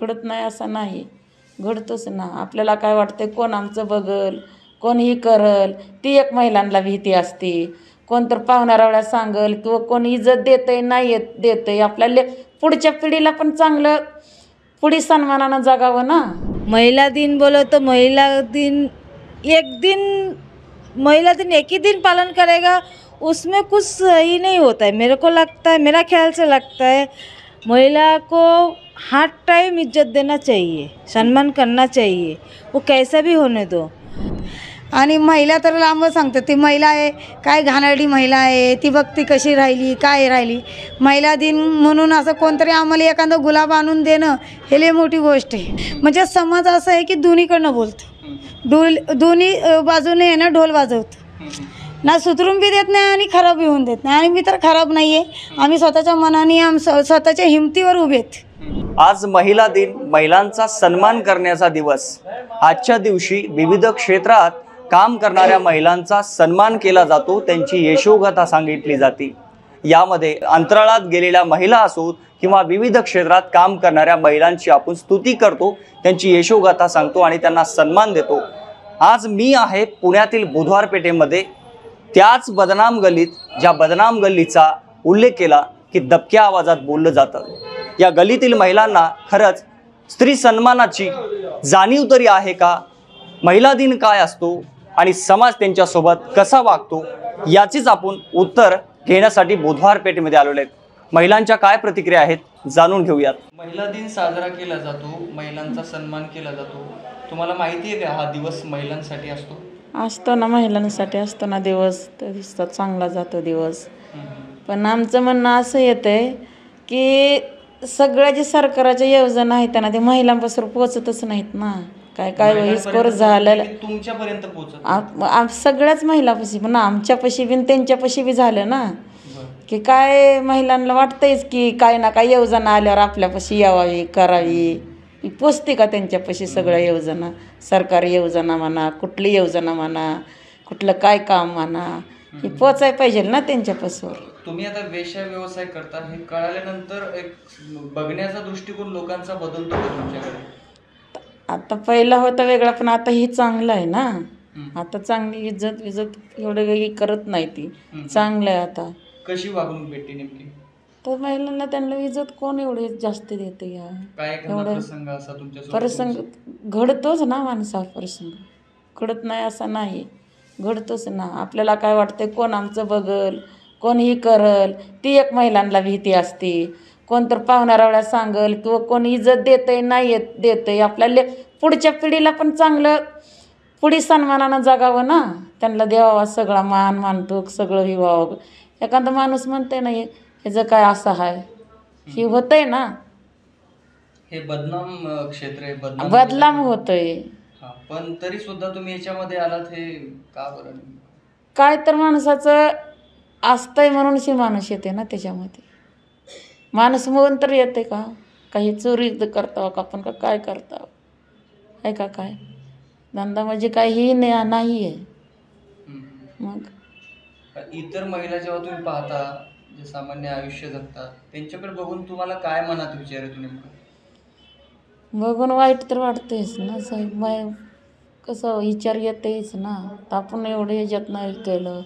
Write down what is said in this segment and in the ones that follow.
घडत नाही असं नाही, घडतोच ना. आपल्याला काय वाटतंय कोण आमचं बघल, कोण ही करल, ती एक महिलांना भीती असते. कोण तर पाहुणारावळ्या सांगल किंवा कोण इज्जत देतंय नाही देतंय. आपल्याला पुढच्या पिढीला पण चांगलं पुढे सन्मानानं जगावं ना. महिला दिन बोलो तो महिला दिन एक ही दिन पालन करेगा, उसमें कुछ सही नहीं होता है। मेरे को लगता है, मेरा ख्याल से लगता है महिला को हर टाइम इज्जत देना चाहिए, सम्मान करना चाहिए, वो कैसा भी होने दो। आणि महिला तर लांब सांगतात ती महिला आहे काय घाणेरडी महिला आहे, ती बघती कशी राहिली काय राहिली. महिला दिन म्हणून असं कोणतरी आम्हाला एखादा गुलाब आणून देणं हे लई मोठी गोष्ट आहे. म्हणजे समाज असं आहे की दोन्हीकडनं बोलतो, दोन्ही बाजूने आहे ना ढोल वाजवतो ना, सुधरून बी देत नाही आणि खराब बी होऊन देत नाही. आणि मी तर खराब नाही आहे, आम्ही स्वतःच्या मनाने स्वतःच्या हिमतीवर उभे आहेत. आज महिला दिन, महिलांचा सन्मान करण्याचा दिवस. आजच्या दिवशी विविध क्षेत्रात काम करणाऱ्या महिलांचा सन्मान केला जातो, त्यांची यशोगाथा सांगितली जाते. यामध्ये अंतराळात गेलेल्या महिला असोत किंवा विविध क्षेत्रात काम करणाऱ्या महिलांची आपण स्तुती करतो, त्यांची यशोगाथा सांगतो आणि त्यांना सन्मान देतो. आज मी आहे पुण्यातील बुधवार पेठेमध्ये, त्याच बदनाम गल्लीत, ज्या बदनाम गल्लीचा उल्लेख केला की दबक्या आवाजात बोललं जातं. या गल्लीतील महिलांना खरंच स्त्री सन्मानाची जाणीव तरी आहे का? महिला दिन काय असतो आणि समाज त्यांच्यासोबत कसा वागतो याचीच आपण उत्तर घेण्यासाठी बुधवार पेठेमध्ये आलेलो आहेत. महिलांच्या काय प्रतिक्रिया आहेत जाणून घेऊयात. महिला दिन साजरा केला जातो, महिलांचा सन्मान केला जातो. तुम्हाला माहिती आहे का हा दिवस महिलांसाठी असतो? असतो ना, महिलांसाठी असतो ना दिवस. तर चांगला जातो दिवस. पण आमचं म्हणणं असं येतंय की सगळ्या जे सरकारच्या योजना आहेत ना ते महिलांपासून पोचतच नाहीत ना. काय काय स्कोर झालेलं तुमच्यापर्यंत पोहोचत सगळ्याच महिलापाशी पण आमच्यापाशी बी त्यांच्यापाशी बी झालं ना. की काय महिलांना वाटतंयच की काय ना काय योजना आल्यावर आपल्यापाशी यावी करावी. पोचते का त्यांच्यापाशी सगळ्या योजना, सरकारी योजना म्हणा, कुठली योजना म्हणा, कुठलं काय काम म्हणा, हे पोचाय पाहिजे ना त्यांच्यापासून. तुम्ही आता वेश्या व्यवसाय करता हे कळाल्यानंतर एक बघण्याचा दृष्टिकोन लोकांचा बदलतो का तुमच्याकडे? आता पहिला होता वेगळा, पण आता ही चांगलं आहे ना. आता चांगली इज्जत एवढं काही करत नाही, ती चांगलं आहे. आता कशी वागणूक भेटते नेमकी? तर महिलांना त्यांना इज्जत कोण एवढी जास्त देते? या काय प्रसंग असा तुमच्या प्रसंग घडतोच ना, माणसा प्रसंग घडत नाही असं नाही, घडतोच ना. आपल्याला काय वाटतंय कोण आमचं बघल, कोण ही करल, ती एक महिलांना भीती असते. कोण तर पाहुणारावळ्या सांगल किंवा कोण इज्जत देतंय नाही देतंय. आपल्याला पुढच्या पिढीला पण चांगलं पुढे सन्मानानं जगावं ना. त्यांना द्यावा सगळा मान मानतोक सगळं हे व्हावं. एखादा माणूस म्हणतंय ना ह्याचं काय असं आहे, हे होतंय ना. हे बदनाम क्षेत्र आहे, बदनाम होतंय. पण तरी सुद्धा तुम्ही याच्यामध्ये आलात, हे का बरं? काय तर माणसाचं असतंय म्हणून शी माणूस येते ना त्याच्यामध्ये. माणूस म्हणून तर येते का? काही चोरी करतावं का आपण, का काय करतावं आहे का? काय धंदा म्हणजे काही नाही आहे. मग इतर महिला जेव्हा तुम्ही पाहता, जे सामान्य आयुष्य जगतात, त्यांच्याकडे बघून तुम्हाला काय मनात विचार येतो नेमकं? बघून वाईट तर वाटतेच ना साहेब. कसं विचार येतेच ना. आपण एवढं ह्याच्यात नाही केलं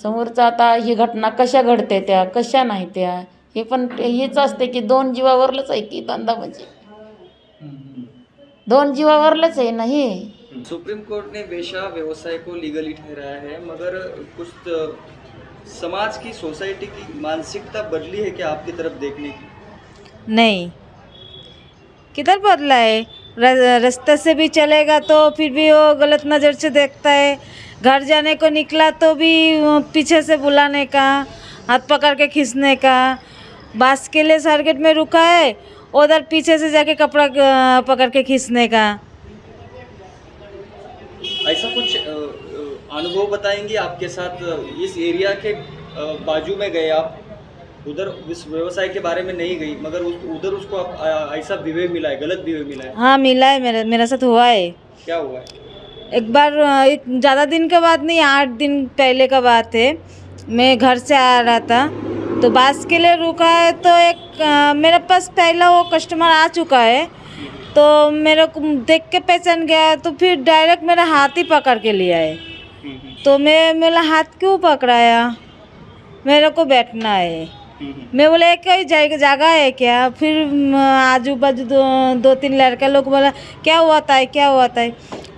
समोरचं. आता ही घटना कशा घडते त्या कशा नाही त्या, हे पण हेच असते की दोन जीवावरलंच आहे की धंदा म्हणजे दोन जीवावरलंच आहे ना हे. सुप्रीम कोर्ट ने वेश्या व्यवसाय को लीगली ठहराया है, मगर कुछ समाज की, सोसाइटी की मानसिकता बदली है क्या आपकी तरफ देखने की? नहीं, किधर बदला है? रास्ते से भी चलेगा तो फिर भी वो गलत नज़र से देखता है. घर जाने को निकला तो भी पीछे से बुलाने का, हाथ पकड़ के खींचने का. बस के लिए सर्किट में रुका है, उधर पीछे से जाके कपड़ा पकड़ के खींचने का. ऐसा कुछ अनुभव बताएंगे आपके साथ? इस एरिया के बाजू में गए आप, उधर इस व्यवसाय के बारे में नहीं गई, मगर उधर उसको ऐसा बिहेव मिला है, गलत बिहेव मिला है? हाँ मिला है, मेरा साथ हुआ है. क्या हुआ है? एक बार, ज़्यादा दिन का बात नहीं, 8 दिन पहले का बात है. मैं घर से आ रहा था तो बस के लिए रुका है, तो एक मेरे पास पहला वो कस्टमर आ चुका है. तो मेरे को देख के पहचान गया, तो फिर डायरेक्ट मेरा हाथ ही पकड़ के लिया है। तो मेरा हाथ क्यों पकड़ाया, मेरे को बैठना है। मैं बोला कोई जगह है क्या, फिर आजू बाजू दो तीन लड़का लोग बोला क्या हुआ था, क्या हुआ था।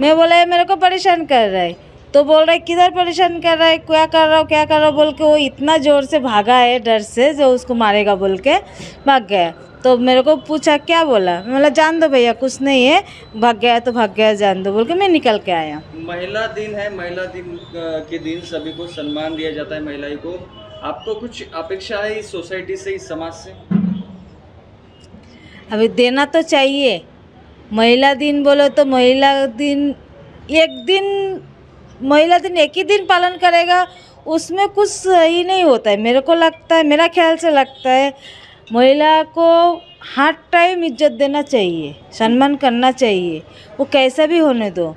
मैं बोला ये मेरे को परेशान कर रहा है। तो बोल रहा है किधर परेशान कर रहा है, क्या कर रहा हो, क्या कर रहा हो बोल के वो इतना ज़ोर से भागा है डर से, जो उसको मारेगा बोल के भाग गया। तो मेरे को पूछा क्या बोला, मैं बोला जान दो भैया कुछ नहीं है, भाग गया तो भाग गया, जान दो बोल के मैं निकल के आया। महिला दिन है, महिला दिन के दिन सभी को सम्मान दिया जाता है महिलाओं को। आपको कुछ अपेक्षा है इस सोसाइटी से, इस समाज से? अभी देना तो चाहिए। महिला दिन बोलो तो महिला दिन एक ही दिन पालन करेगा, उसमें कुछ सही नहीं होता है। मेरे को लगता है, मेरा ख्याल से लगता है महिला को हर टाइम इज्जत देना चाहिए, सम्मान करना चाहिए, वो कैसा भी होने दो।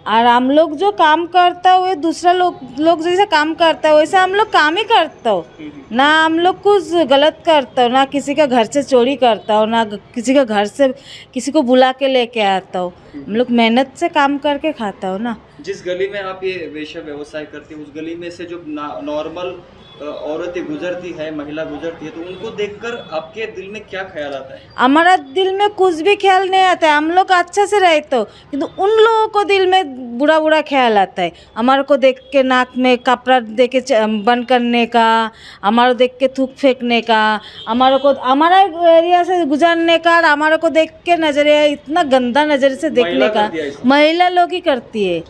और हम लोग जो काम करता हो, दूसरा लोग जैसे काम करता हो वैसा हम लोग काम ही करता हो ना। हम लोग कुछ गलत करता हो ना, किसी का घर से चोरी करता हो ना, किसी का घर से किसी को बुला के लेके आता हो। हम लोग मेहनत से काम करके खाता हो ना। जिस गली में आप ये वेश्या व्यवसाय करते हैं, उस गली में से जो नॉर्मल औरतें गुजरती है, महिला गुजरती है, तो उनको देखकर आपके दिल में क्या ख्याल आता है? हमारा दिल में कुछ भी ख्याल नहीं आता है। हम लोग अच्छा से रहते हो, किंतु उन लोगों को दिल में बुरा बुरा ख्याल आता है। हमारे को देख के नाक में कपड़ा दे के बंद करने का, हमारे देख के थूक फेंकने का, हमारा एरिया से गुजरने का, और हमारे को देख के नजरिया इतना गंदा नज़र से देखने का महिला लोग ही करती है।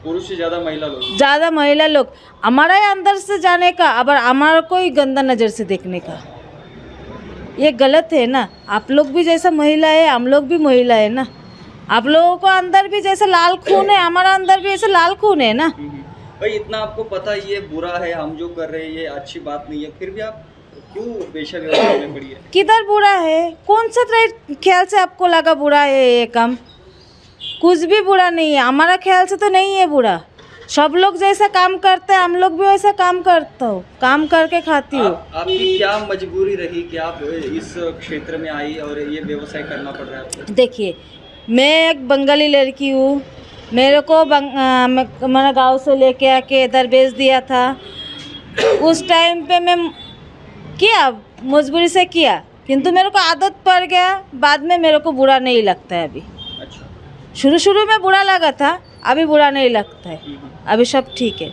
पुरुष से ज़्यादा महिला लोग हमारा अंदर से जाने का, अब हमारा कोई गंदा नज़र से देखने का, ये गलत है ना। आप लोग भी जैसा महिला है, हम लोग भी महिला है ना। आप लोगों को अंदर भी जैसे लाल खून है, हमारा अंदर भी ऐसे लाल खून है ना। भाई इतना आपको पता है ये बुरा है, हम जो कर रहे हैं ये अच्छी बात नहीं है, फिर भी आप क्यों वेश्या व्यवसाय में पड़ी है? किधर बुरा है, कौन सा ख्याल से आपको लगा बुरा है ये काम? कुछ भी बुरा नहीं है, हमारा ख्याल से तो नहीं है बुरा। सब लोग जैसा काम करते हैं हम लोग भी वैसा काम करता हो, काम करके खाती हो। आपकी क्या मजबूरी रही कि आप इस क्षेत्र में आई और ये व्यवसाय करना पड़ रहा है आपको? देखिए, मैं एक बंगाली लड़की हूँ, मेरे को मेरा गांव से लेके आके इधर बेच दिया था। उस टाइम पे मैं किया, मजबूरी से किया, किंतु मेरे को आदत पड़ गया। बाद में मेरे को बुरा नहीं लगता है। अभी शुरू में बुरा लगा था, अभी बुरा नहीं लगता है, अभी सब ठीक है।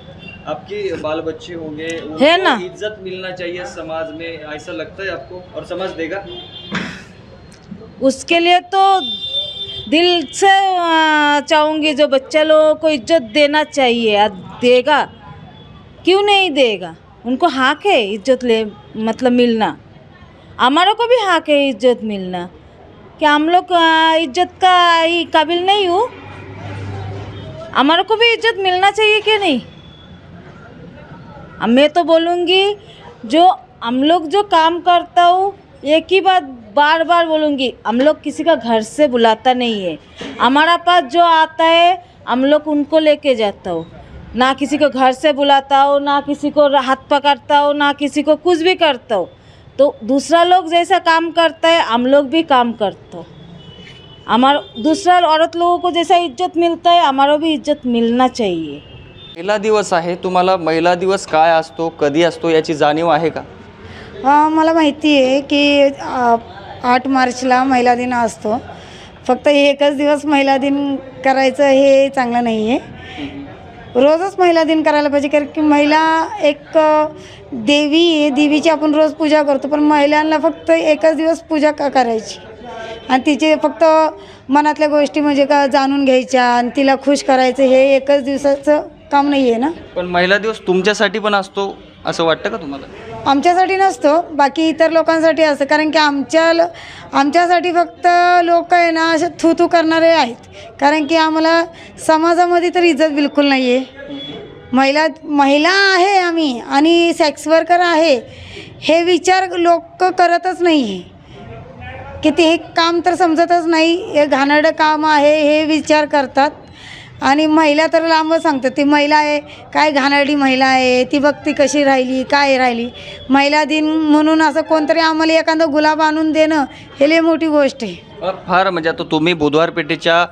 आपके बाल बच्चे होंगे, है ना, इज्जत मिलना चाहिए समाज में, ऐसा लगता है आपको? और समाज देगा उसके लिए तो दिल से चाहूँगी, जो बच्चे लोगों को इज्जत देना चाहिए, देगा, क्यों नहीं देगा? उनको हक है इज्जत मतलब मिलना। हमारे को भी हक है इज्जत मिलना। क्या हम लोग इज्जत का ही काबिल नहीं हूँ? हमारे को भी इज्जत मिलना चाहिए कि नहीं? मैं तो बोलूँगी, जो हम लोग जो काम करता हूँ, एक ही बात बार बार बोलूँगी, हम लोग किसी का घर से बुलाता नहीं है। हमारा पास जो आता है हम लोग उनको लेके जाता हो, ना किसी को घर से बुलाता हो, ना किसी को हाथ पकड़ता हो, ना किसी को कुछ भी करता हो। तो दूसरा लोग जैसा काम करता है हम लोग भी काम करते हो। हमारा दूसरा औरत लोगों को जैसा इज्जत मिलता है, हमारा भी इज्जत मिलना चाहिए। महिला दिवस आहे, तुम्हाला महिला दिवस काय असतो, कधी असतो याची जाणीव आहे का? मला माहिती आहे की 8 मार्चला महिला दिन असतो। फक्त एकच दिवस महिला दिन करायचं हे चांगलं नाही आहे, रोजच महिला दिन करायला पाहिजे। कारण की महिला एक देवी आहे, देवीची आपण रोज पूजा करतो, पण महिलांना फक्त एकच दिवस पूजा का करायची आणि तिचे फक्त मनातल्या गोष्टी म्हणजे का जाणून घ्यायच्या आणि तिला खुश करायचं, हे एकच दिवसाचं काम नाही आहे ना। पण महिला दिवस तुमच्यासाठी पण असतो असं वाटतं का तुम्हाला? आमच्यासाठी नसतो, बाकी इतर लोकांसाठी असतं। कारण की आमच्यासाठी फक्त लोक आहे ना असे थू करणारे आहेत, कारण की आम्हाला समाजामध्ये तर इज्जत बिलकुल नाही आहे। महिला आहे आम्ही आणि सेक्स वर्कर आहे, हे विचार लोक करतच नाही आहे की ते हे काम तर समजतच नाही, हे घाणेरडं काम आहे हे विचार करतात आणि महिला तर लांबच सांगतात ती महिला आहे काय घाणेरडी महिला आहे, ती बघती कशी राहिली काय राहिली. महिला दिन म्हणून असं कोणतरी आम्हाला एखादं गुलाब आणून देणं हे लई मोठी गोष्ट आहे. फार म्हणजे आता तुम्ही बुधवार पेठेच्या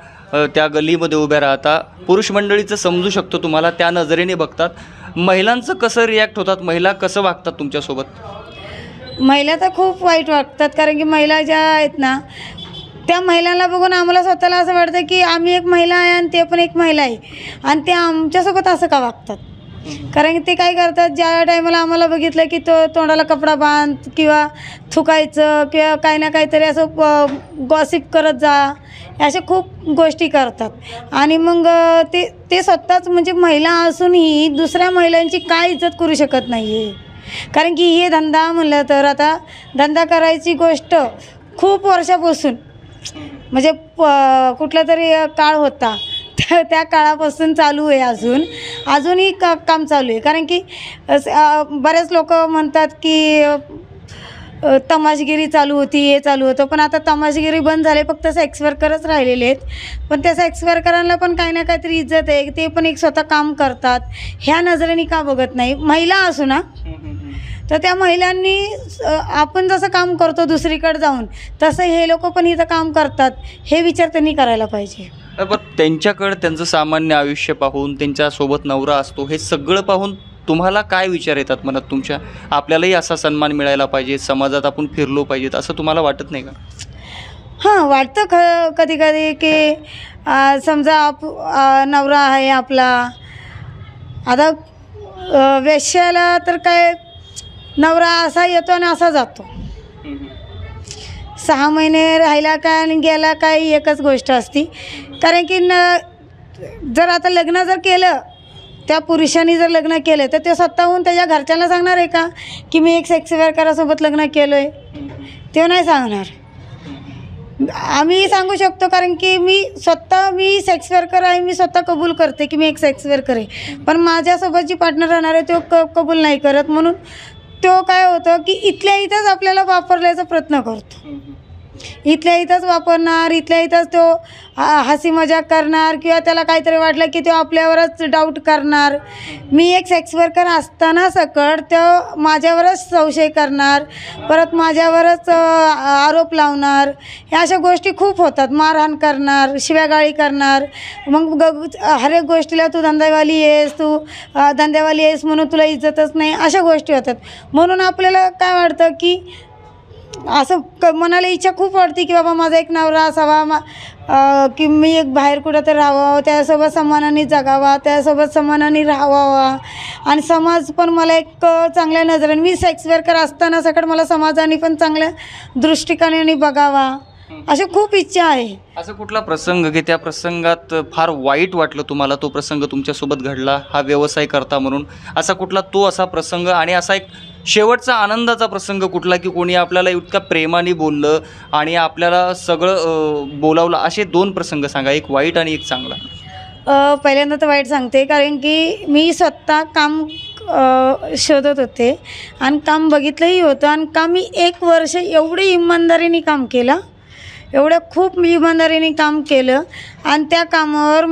त्या गल्लीमध्ये उभ्या राहता, पुरुष मंडळीचं समजू शकतो, तुम्हाला त्या नजरेने बघतात. महिलांचं कसं रिॲक्ट होतात, महिला कसं वागतात तुमच्यासोबत? महिला तर खूप वाईट वागतात, कारण की महिला ज्या आहेत ना त्या महिलांना बघून आम्हाला स्वतःला असं वाटतं की आम्ही एक महिला आहे आणि ते पण एक महिला आहे आणि ते आमच्यासोबत असं का वागतात. कारण की ते काय करतात, ज्या टायमाला आम्हाला बघितलं की तो तोंडाला कपडा बांध किंवा थुकायचं किंवा काही ना काहीतरी असं गॉसिप करत जा, अशा खूप गोष्टी करतात. आणि मग ते स्वतःच म्हणजे महिला असूनही दुसऱ्या महिलांची काय इज्जत करू शकत नाही आहे. कारण की हे धंदा म्हणलं तर आता धंदा करायची गोष्ट खूप वर्षापासून म्हणजे कुठला तरी काळ होता त्या काळापासून चालू आहे, अजूनही काम चालू आहे. कारण की बरेच लोक म्हणतात की तमाशगिरी चालू होती, हे चालू होतं, पण आता तमाशगिरी बंद झाले, फक्त सेक्स वर्करच राहिलेले आहेत. पण त्या सेक्स वर्करांना पण काही ना काहीतरी इज्जत आहे, ते पण एक स्वतः काम करतात. ह्या नजरेने का बघत नाही? महिला असू ना तर त्या महिलांनी आपण जसं काम करतो दुसरीकडे जाऊन तसं हे लोक पण इथं काम करतात, हे विचार त्यांनी करायला पाहिजे. पण त्यांच्याकडे त्यांचं सामान्य आयुष्य पाहून, त्यांच्यासोबत नवरा असतो, हे सगळं पाहून तुम्हाला काय विचार येतात मनात तुमच्या? आपल्यालाही असा सन्मान मिळायला पाहिजे, समाजात आपण फिरलो पाहिजेत, असं तुम्हाला वाटत नाही का? हां, वाटतं कधी कधी की समजा नवरा आहे आपला, आता वेश्याला तर काय नवरा असा येतो आणि असा जातो, 6 महिने राहिला काय आणि गेला काय एकच गोष्ट असती. कारण की जर आता लग्न जर केलं, त्या पुरुषांनी जर लग्न केलं तर ते स्वतःहून त्याच्या घरच्यांना सांगणार आहे का की मी एक सेक्स वर्करासोबत लग्न केलं आहे? ते नाही सांगणार. आम्ही सांगू शकतो, कारण की मी सेक्स वर्कर आहे, मी स्वतः कबूल करते की मी एक सेक्स वर्कर आहे, पण माझ्यासोबत जी पार्टनर राहणार आहे तो कबूल नाही करत. म्हणून तो काय होतं की इथल्या इथंच आपल्याला वापरण्याचा प्रयत्न करतो, इथल्या इथंच वापरणार, इथल्या इथंच तो हसी मजाक करणार किंवा त्याला काहीतरी वाटलं की तो आपल्यावरच डाऊट करणार. मी एक सेक्स वर्कर असताना सकट तो माझ्यावरच संशय करणार, परत माझ्यावरच आरोप लावणार. ह्या अशा गोष्टी खूप होतात. मारहाण करणार, शिव्यागाळी करणार. मग हर एक गोष्टीला तू धंदेवाली आहेस म्हणून तुला इज्जतच नाही, अशा गोष्टी होतात. म्हणून आपल्याला काय वाटतं की असं मनाला इच्छा खूप वाटते की बाबा माझा एक नवरा असावा, की मी एक बाहेर कुठं तर राहावं, त्यासोबत समानाने जगावा, त्यासोबत समानाने राहावा आणि समाज पण मला एक चांगल्या नजरेने, मी सेक्स वर्कर असताना सकट मला समाजाने पण चांगल्या दृष्टिकोनाने बघावा, अशी खूप इच्छा आहे. असं कुठला प्रसंग की त्या प्रसंगात फार वाईट वाटलं तुम्हाला, तो प्रसंग तुमच्यासोबत घडला हा व्यवसाय करता म्हणून, असा कुठला तो असा प्रसंग आणि असा एक शेवटचा आनंदाचा प्रसंग कुठला की कोणी आपल्याला इतका प्रेमाने बोललं आणि आपल्याला सगळं बोलावलं, असे 2 प्रसंग सांगा, एक वाईट आणि एक चांगला. पहिल्यांदा तर वाईट सांगते, कारण की मी स्वतः काम शोधत होते आणि काम बघितलंही होतं आणि काम मी 1 वर्ष एवढी इमानदारीने काम केलं, एवढं खूप इमानदारीने काम केलं. आणि त्या कामावर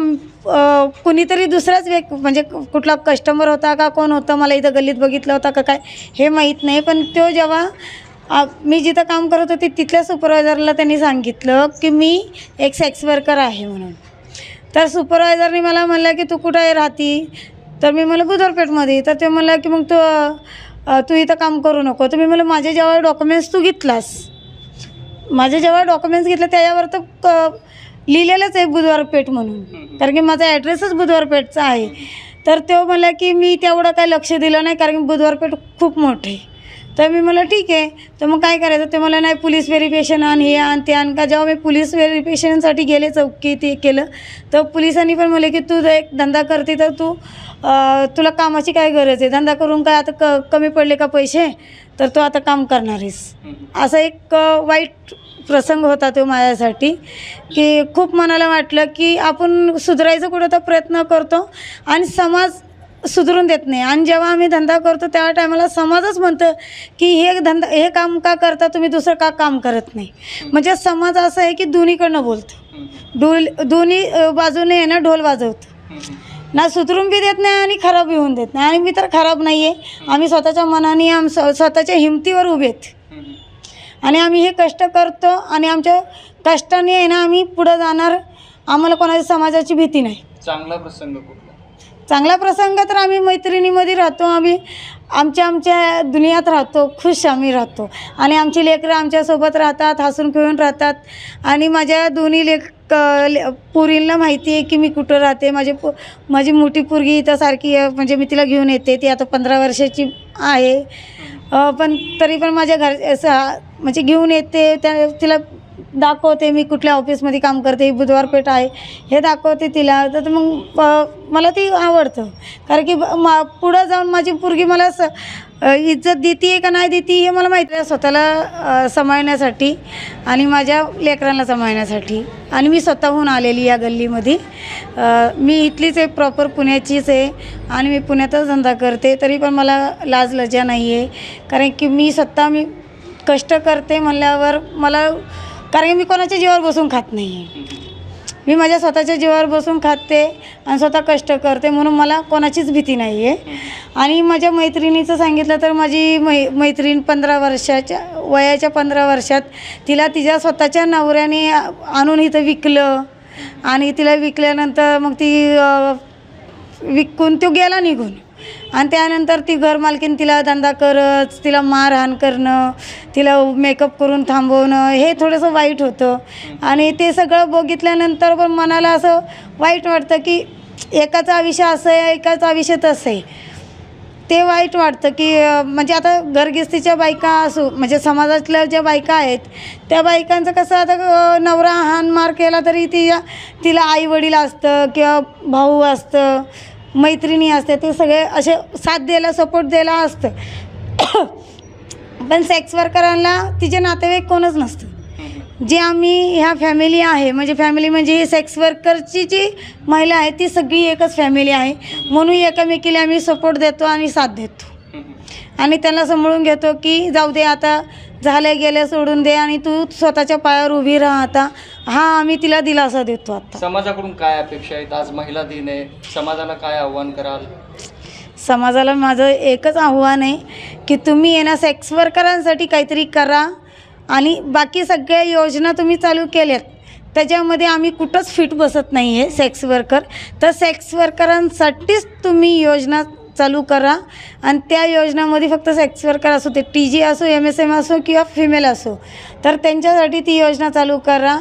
कुणीतरी दुसराच म्हणजे कुठला कस्टमर होता का कोण होतं, मला इथं गल्लीत बघितलं होता का काय हे माहीत नाही, पण तो जेव्हा मी जिथं काम करत होते तिथल्या सुपरवायझरला त्यांनी सांगितलं की मी एक सेक्स वर्कर आहे म्हणून. तर सुपरवायझरने मला म्हणलं की तू कुठं राहती? तर मी मला बुधवारपेठमध्ये. तर ते म्हणलं की मग तू इथं काम करू नको. तर मी म्हणलं माझे जेव्हा डॉक्युमेंट्स तू घेतलास, माझे जेव्हा डॉक्युमेंट्स घेतले त्याच्यावर तर लिहिलेलंच आहे बुधवारपेठ म्हणून, कारण की माझा ॲड्रेसच बुधवारपेठचा आहे. तर तो म्हणला की मी तेवढं काय लक्ष दिलं नाही, कारण की बुधवारपेठ खूप मोठे. तर मी म्हणलं ठीक आहे, तर मग काय करायचं? ते मला नाही पोलीस व्हेरिफिकेशन आण, हे आण ते आण. का जेव्हा मी पोलीस व्हेरिफिकेशनसाठी गेले चौकी ते केलं, तर पोलिसांनी पण म्हणले की तू एक धंदा करते तर तुला कामाची काय गरज आहे? धंदा करून काय आता कमी पडले का पैसे, तर तू आता काम करणार आहेस. असा एक वाईट प्रसंग होता तो माझ्यासाठी, की खूप मनाला वाटलं की आपण सुधारायचं कुठं तर प्रयत्न करतो आणि समाज सुधरून देत नाही. आणि जेव्हा आम्ही धंदा करतो त्या टायमाला समाजच म्हणतं की हे काम का करता तुम्ही, दुसरं का काम करत नाही. म्हणजे समाज असं आहे की दोन्हीकडनं बोलतो, दोन्ही बाजूने आहे ना ढोल वाजवतो, ना सुधरून बी देत नाही आणि खराब बी होऊन देत नाही. आणि मी तर खराब नाही आहे, आम्ही स्वतःच्या मनाने स्वतःच्या हिमतीवर उभे आहेत आणि आम्ही हे कष्ट करतो आणि आमच्या कष्टाने आहे ना आम्ही पुढं जाणार. आम्हाला कोणाच्या समाजाची भीती नाही. चांगला प्रसंग कुठला? चांगला प्रसंग तर आम्ही मैत्रिणीमध्ये राहतो, आम्ही आमच्या दुनियात राहतो, खुश आम्ही राहतो आणि आमची लेकरं आमच्यासोबत राहतात, हसून खेळून राहतात. आणि माझ्या दोन्ही पुरींना माहिती आहे की मी कुठं राहते. माझी मोठी पोरगी इथं सारखी आहे, म्हणजे मी तिला घेऊन येते. ती आता 15 वर्षाची आहे, पण तरी पण माझ्या म्हणजे घेऊन येते, तिला दाखवते मी कुठल्या ऑफिसमध्ये काम करते, ही बुधवार पेठ आहे हे दाखवते तिला. तर मग मला ती आवडतं, कारण की पुढं जाऊन माझी पोरगी मला इज्जत देते का नाही देते हे मला माहिती आहे. स्वतःला सांभाळण्यासाठी आणि माझ्या लेकरांना सांभाळण्यासाठी. आणि मी स्वतःहून आलेली या गल्लीमध्ये. मी इथलीच आहे, प्रॉपर पुण्याचीच आहे आणि मी पुण्यातच धंदा करते. तरी पण मला लाज लज्जा नाही आहे, कारण की मी कष्ट करते म्हणल्यावर मला, कारण की मी कोणाच्या जीवावर बसून खात नाही आहे. मी माझ्या स्वतःच्या जीवावर बसून खाते आणि स्वतः कष्ट करते, म्हणून मला कोणाचीच भीती नाही आहे. आणि माझ्या मैत्रिणीचं सांगितलं तर माझी मैत्रीण 15 वर्षाच्या वयाच्या 15 वर्षात तिला तिच्या स्वतःच्या नवऱ्याने आणून इथं विकलं आणि तिला विकल्यानंतर मग ती विकून तो गेला निघून. आणि त्यानंतर ती घरमालकीन तिला धंदा करत, तिला मारहाण करणं, तिला मेकअप करून थांबवणं, हे थोडंसं वाईट होतं. आणि ते सगळं बघितल्यानंतर पण मनाला असं वाईट वाटतं की एकाचं आयुष्य असं आहे, एकाचं आयुष्य तसं आहे. ते वाईट वाटतं की म्हणजे आता घरगृहस्थीच्या बायका असो, म्हणजे समाजातल्या ज्या बायका आहेत त्या बायकांचं कसं, आता नवरा हाण मार केला तरी तिला आईवडील असतं किंवा भाऊ असतं, मैत्रिणी असते, ते सगळे असे साथ द्यायला, सपोर्ट द्यायला असतं. पण सेक्स वर्करांना तिचे नातेवाईक कोणच नसतं. जे आम्ही ह्या फॅमिली आहे, म्हणजे फॅमिली म्हणजे ही सेक्स वर्करची जी महिला आहे ती सगळी एकच फॅमिली आहे. म्हणून एकामेकीला आम्ही सपोर्ट देतो आणि साथ देतो आणि त्यांना सांभाळून घेतो की जाऊ दे, आता झाले गेले सोडून दे आणि तू स्वतःच्या पायावर उभी राहा आता. हा आम्ही तिला दिलासा देतो. आता समाजाकडून काय अपेक्षा आहेत? आज महिला दिन आहे, समाजाला काय आव्हान कराल? समाजाला माझं एकच आव्हान आहे की तुम्ही येणं सेक्स वर्करांसाठी काहीतरी करा आणि बाकी सगळ्या योजना तुम्ही चालू केल्यात त्याच्यामध्ये आम्ही कुठंच फिट बसत नाही आहे सेक्स वर्कर. तर सेक्स वर्करांसाठीच तुम्ही योजना चालू करा आणि त्या योजनामध्ये फक्त सेक्स वर्कर असो, ते TG असो, MSM असो किंवा फिमेल असो, तर त्यांच्यासाठी ती योजना चालू करा.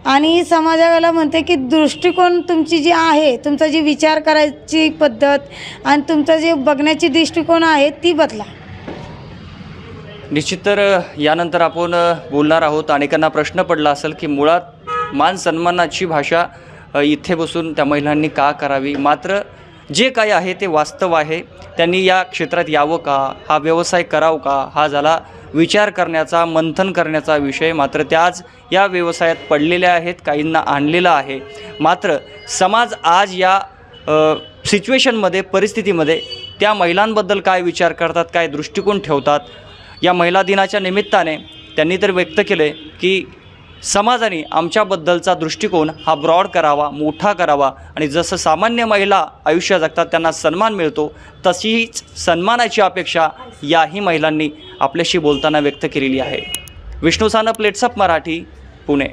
आणि समाजाला म्हणते की दृष्टिकोन तुमची जी आहे, तुमचा जी विचार करायची पद्धत आणि तुमचं जे बघण्याची दृष्टिकोन आहे ती बदला. निश्चित. तर यानंतर आपण बोलणार आहोत. अनेकांना प्रश्न पडला असेल की मुळात मान सन्मानाची भाषा इथे बसून त्या महिलांनी का करावी, मात्र जे काही आहे ते वास्तव आहे. त्यांनी या क्षेत्रात यावं का, हा व्यवसाय करावं का, हा झाला विचार करण्याचा, मंथन करण्याचा विषय. मात्र त्या आज या व्यवसायात पडलेल्या आहेत, काहींना आणलेलं आहे. मात्र समाज आज या सिच्युएशनमध्ये, परिस्थितीमध्ये त्या महिलांबद्दल काय विचार करतात, काय दृष्टिकोन ठेवतात. या महिला दिनाच्या निमित्ताने त्यांनी तर व्यक्त केले की समाजाने आमच्याबद्दलचा दृष्टिकोन हा ब्रॉड करावा, मोठा करावा आणि जसं सामान्य महिला आयुष्य जगतात त्यांना सन्मान मिळतो, तशीच सन्मानाची अपेक्षा याही महिलांनी आपल्याशी बोलताना व्यक्त केलेली आहे. विष्णू सानप, प्लेट्सअप मराठी, पुणे.